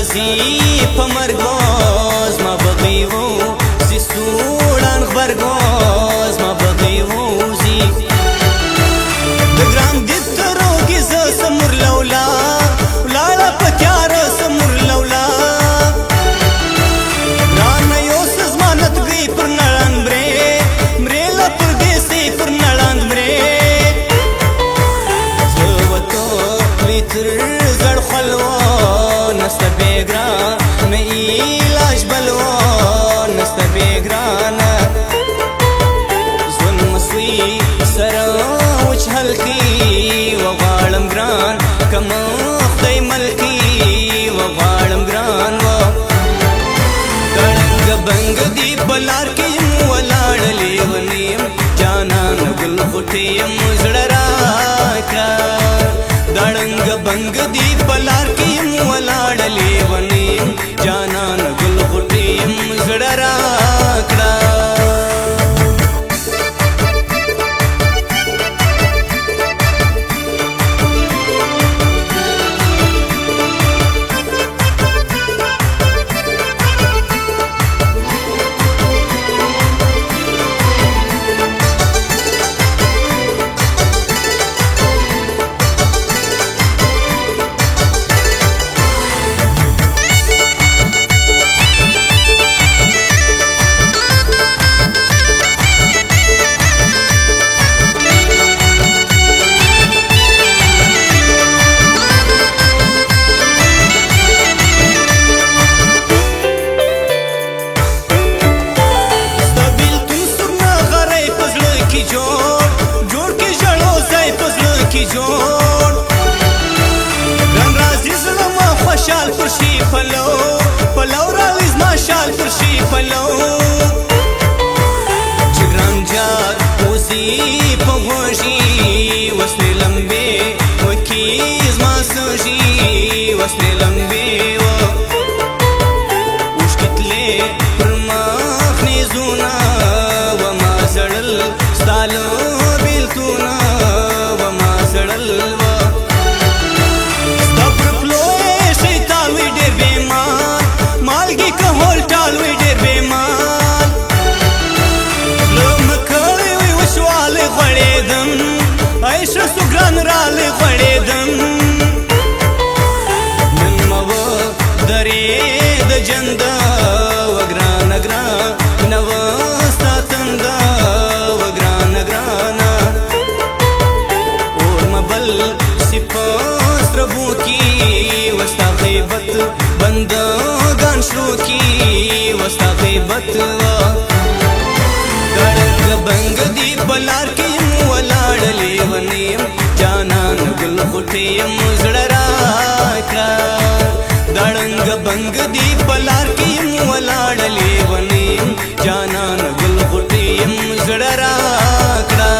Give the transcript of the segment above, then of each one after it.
راځي په مرګ ما بغيو زي سوړان غبرګو ما بغيو زي د ګرام د تروګي ز سمر لولا ولاړه پتیار سمر لولا ران یو سزمانت گئی پر نړان برې مرېلا پر دې سي پر نړان برې زوتو وتر زړ خلوا نست بیگرا میں علاج بلوا نست بیگرانا ظلم سوی سروچ حلقی وغالم گران کم خدای ملکی وغالم گران دړنګ بنګ دی بلار کې ولاړ لیونیم جانان گل غټیم زړه راکړه دړنګ بنګ دی بلار کې ولاړ لیونیم جانان گل غټیم زړه راکړه شال پر شي پلو پلو راويز ما شال پر شي پلو جګران جار اوسي په وږي وسلې لمبه وکیز ما سوجي وسلې لمبه و وشکتلې پر ما خنيزونا و ما زړل ستالو بیلتونا و ما زړل عيشه سوګران را لغړېدم نن مو درې د جند وګران ګران نو ستاتند وګران ګران اور مبل سپاستر بو کی وستا غیبت بند ګان شو کی وستا غیبت دړنګ بنګ دی بلار کې ولاړ لیونیم جانان گل غټیم زړه راکړه دړنګ بنګ دی بلار کې ولاړ لیونیم جانان گل غټیم زړه راکړه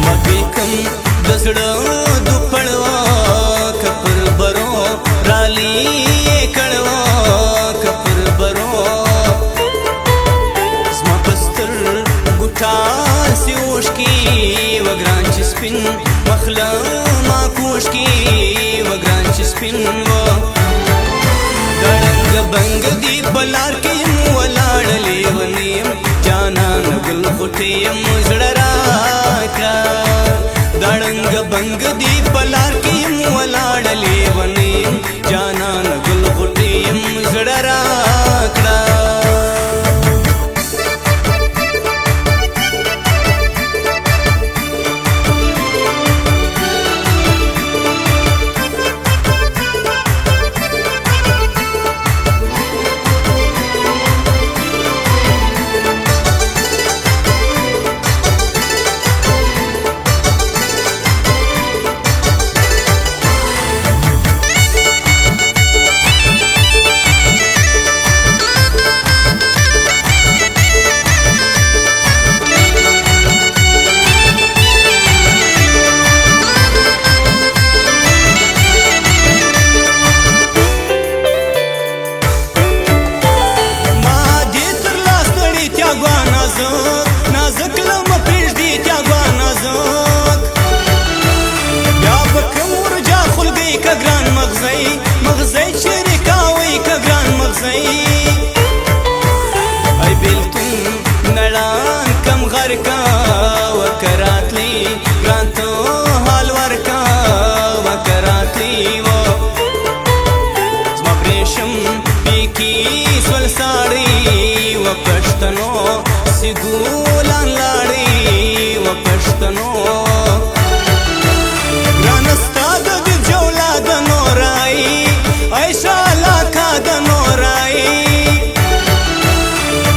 مکم دسڑ دپڑوا کپر برو رالی سپین و دړنګ بنګ دی بلار کې ولاړ لیونیم جانان ګل غټي مزړه راکړه دړنګ بنګ دی بلار کې ولاړ لیونیم جانان ګل غټي مزړه راکړه مغزی شریکاوی که گران مغزی ای بیلتون نړان کم غرکا وکراتلی گران تو حال ورکا وکراتلی و زما پریشم پیکی سول ساڑی و پشتنو سیگولان لاڑی و پشتنو گران استاد دی جولاد نورائی ایشا لاکا د نورائی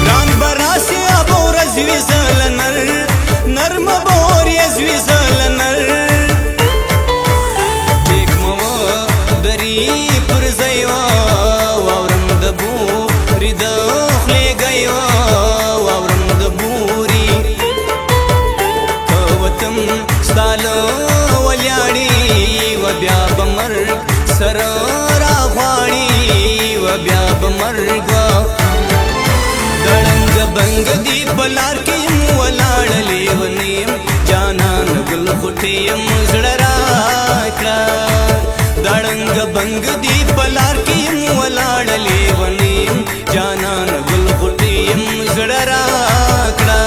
گران براسی ابو رزوی زلنر نرم بور یزوی زلنر دیک مو دری پر زیوا وورم دبو رید خلی گیوا وورم دبوری کوتم ستالو ولیاڑی و بیا بمرگ سر غواړي و بیا بمرګ دړنګ بنګ دی بلار کې ولاړ لیونیم جانان ګل غټي مزړه راکړه دړنګ بنګ دی بلار کې ولاړ لیونیم جانان ګل غټي مزړه راکړه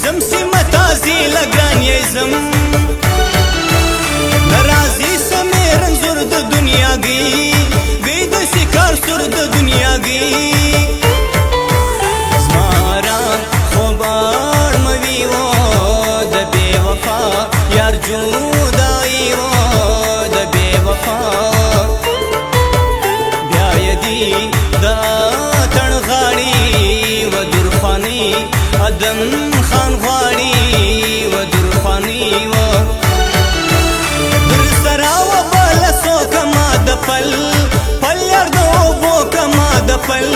زم سیمتازی لگران یزم نرازی سمیرن زور د دنیا گی گی د سکار سور د دنیا گی زمارا خوبار موی و د بے وفا یار جودائی و د بے وفا بیا یدی دا تن غاڑی و درخانی ادم خان غواړي و درخانی و در سرا و بل سو کما د پل پل یار دو بو کما د پل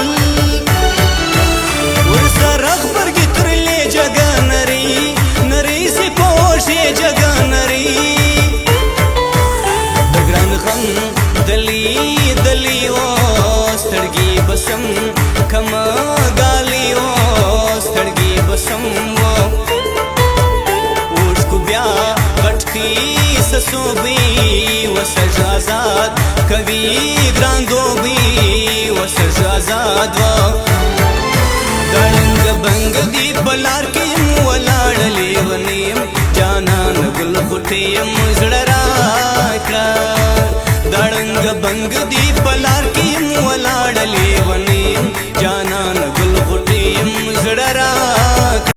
ور سره خبرګی تر لې جګا نری نری سی پوښې جګا نری د ګران غم دلی دلی و ستړګي بسم کما ګالی و ستړګي بسم و اوس کو بیا غټکی سسوبي و سجازاد کوي ګراندوبي و سجازاد و دړنګ بنګ دی بلار کې ولاړ لیونیم جانان ګل غټي مزړه راکړه دړنګ بنګ دی بلار کې ولاړ